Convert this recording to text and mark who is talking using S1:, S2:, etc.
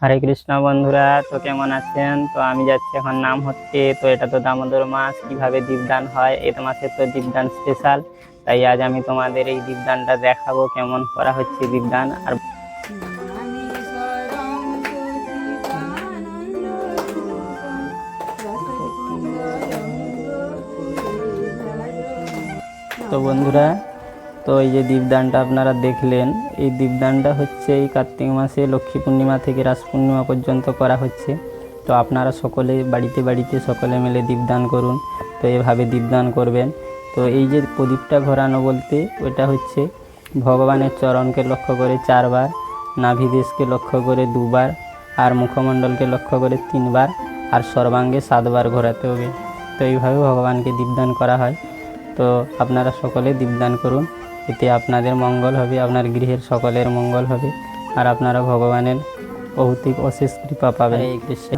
S1: হরে কৃষ্ণ বন্ধুরা, তো কেমন আছেন? তো আমি যাচ্ছি এখন নাম হচ্ছে। তো এটা তো দামোদর মাস, কিভাবে দীপদান হয়, এটা মাসে তো দীপদান স্পেশাল। তাই আজ আমি তোমাদের এই দীপদানটা দেখাবো, কেমন করা হচ্ছে দীপদান। আর তো বন্ধুরা, তো এই যে দীপদানটা আপনারা দেখলেন, এই দীপদানটা হচ্ছে এই কার্তিক মাসে লক্ষ্মী পূর্ণিমা থেকে রাস পূর্ণিমা পর্যন্ত করা হচ্ছে। তো আপনারা সকলে বাড়িতে বাড়িতে সকলে মিলে দীপদান করুন। তো এভাবে দীপদান করবেন। তো এই যে প্রদীপটা ঘোরানো বলতে ওটা হচ্ছে ভগবানের চরণকে লক্ষ্য করে 4 বার, নাভিদেশকে লক্ষ্য করে 2 বার, আর মুখমণ্ডলকে লক্ষ্য করে 3 বার, আর সর্বাঙ্গে 7 বার ঘোরাতে হবে। তো এইভাবে ভগবানকে দীপদান করা হয়। তো আপনারা সকলে দীপদান করুন, এতে আপনাদের মঙ্গল হবে, আপনার গৃহের সকলের মঙ্গল হবে, আর আপনারা ভগবানের অশেষ কৃপা পাবেন। এই কৃষ্ণ।